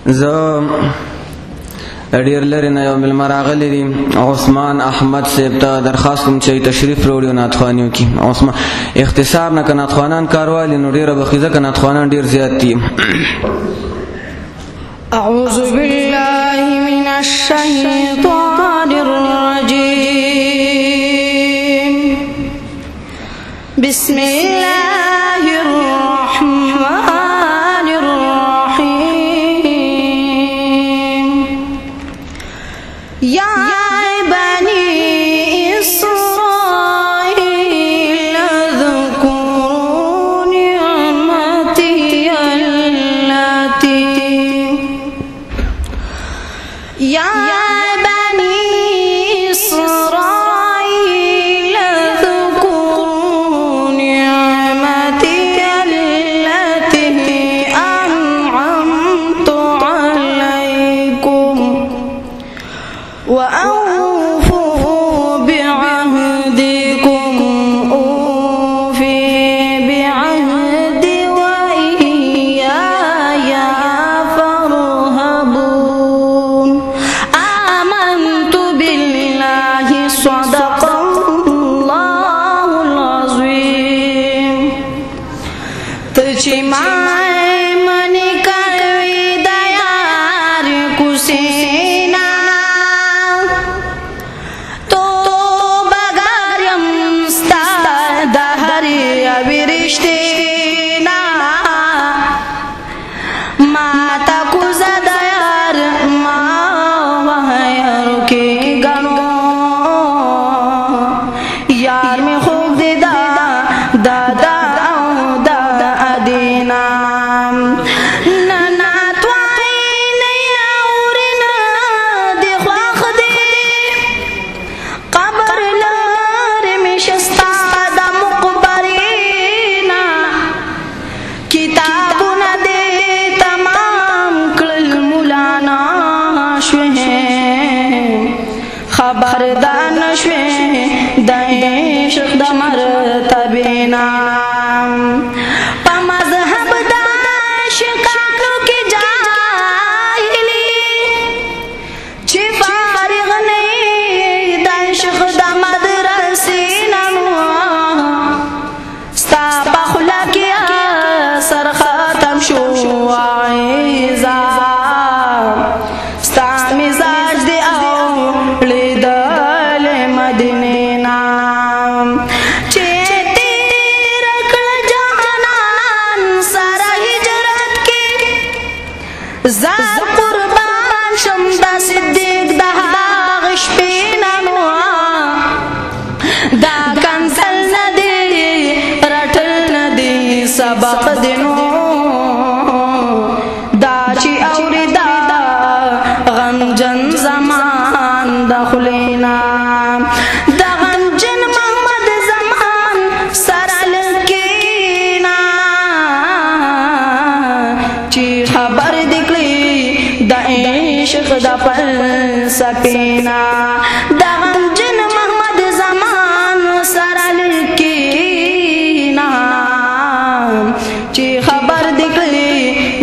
زه ډیر لرې نه یو مېلمه راغلی دی عثمان احمد صاحب ته درخواست کوم چې تشریف راوړي او نعتخواني وکړي. عثمان اختصار نه که نعتخوانان کار والي نو ډېره به ښه ځکه نعتخوانان ډېر زیات دي. أعوذ بالله من الشيطان الرجيم بسم الله الرحمن الرحيم يا بني إسرائيل اذكروا نعمتي التي يا بني إسرائيل اذكروا نعمتي التي أنعمت عليكم وأوفوا بعهدكم أوفي بعهدي وإياي فارهبون آمنت بالله صدق الله العظيم تجمعي مني كوي ديار كسينا تو بغارم ستا دهري برشتنا ما تكوزا ديار ما وهير کی گنو یار میں خوب دیدا دادا او دا ادینا نانا توائی نیا اورنا دی خواخ دی قبر لار میں شستا دا مقبرینا کتابنا دے تمام کل مولانا شوه خبردار شوه د عشق د مرتبینا په مذهب د عاشقانو کې جاهلی چې فارغ نه د عشق د مدرسې نو ستا په خوله کې اثر ختم شو عیزا ستا مزاج دی او لیدل مدینې نام چې تیر کړ جانان سره هجرت کې زار قربان شم د صدیق د هغه شپې نو دا کنزل نه دی رټل نه دی سبق دی نو دا چې اورېدا غمجن زمان د خلینا د غمجن محمد زمان سره لکینا چې خبر دکړي د عشق د فلسفینا د غمجن محمد زمان سره لکینا چې خبر دکړي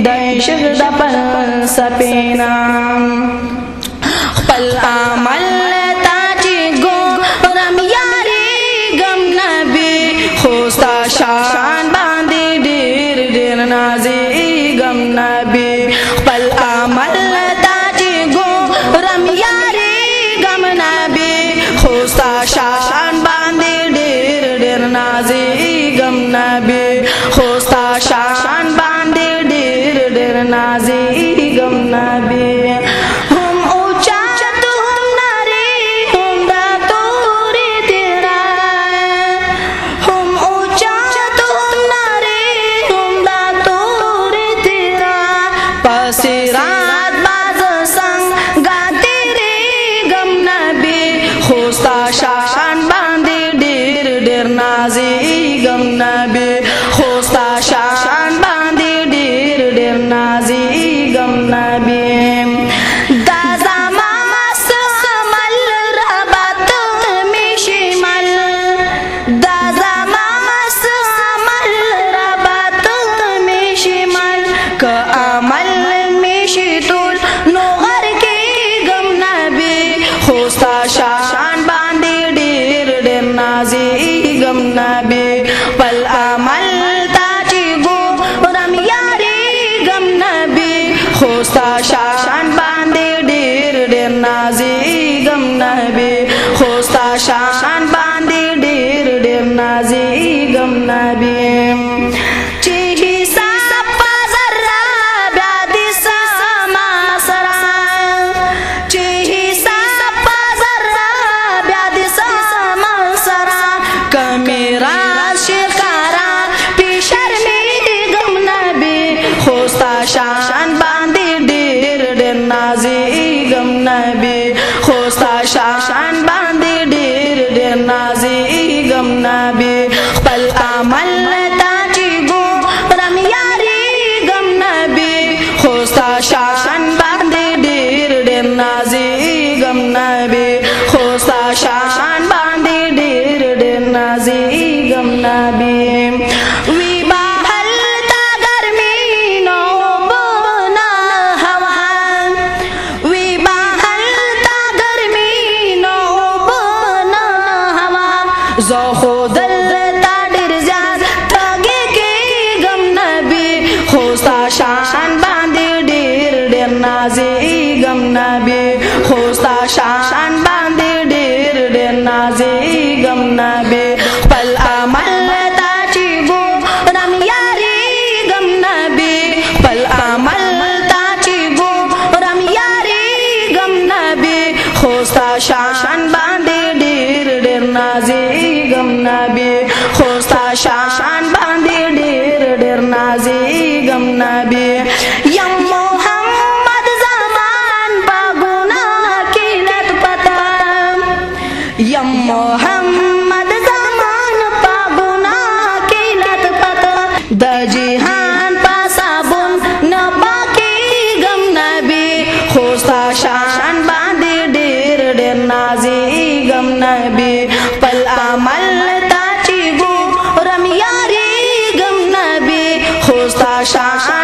د عشق د فلسفینا خپل عمل تا چې ګورم یاري غم نبی خوستا شان باندې ډېر ډېر نازي غم نبی خپل عمل تا چې ګورم یاري غم نبی خوستا شان باندې ډېر ډېر نازي غم نبی خوستا شان باندې ډېر ډېر نازي غم نبی सिरात बाज संगा तेरे गम नबी खोस्ता शान बांधे ढेर ढेर नाजी गम नबी खोस्ता शान बांधे ढेर ढेर नाजी गम नबी अमल में شان باندې ډېر ډېر نازېږم نبی خوستا شان باندې ډېر ډېر نازېږم نبی چې حساب په ذره بیا دې سما سره چې حساب په ذره بیا دې سما سره کمې راشي ښکارا پې شرمېږم نبی خوستا شان باندې ډېر ډېر نازېږم نبی خوستا شان باندې ډېر ډېر نازېږم نبی خپل عمل تا چې ګورم یارېږم نبی خوستا شان باندې ډېر ډېر نازېږم نبی خوستا شان باندې ډېر ډېر نازېږم نبی وی بهل تا ګرمي نو بنا هوا وی بهل تا ګرمي نو بنا هوا زه خو دلته ډېر زیات تږی کېږم نبی خوستا شان باندې ډېر ډېر نازېږم نبی خوستا شان باندې ډېر ډېر نازېږم نبی خپل عمل تا چې ګورم یارېږم نبی خپل عمل تا چې ګورم یارېږم نبی خوستا شان باندې ډېر ډېر نازېږم نبی خوستا شان باندې ډېر ډېر نازېږم نبی یم محمد زمان په ګناه کې لت پتا یم محمد زمان په ګناه کې لت پتا د جهان په صابون نه پاکېږم نبی خوستا شان باندې ډېر ډېر نازېږم نبی خپل عمل تا چې ګورم یارېږم نبی خوستا شان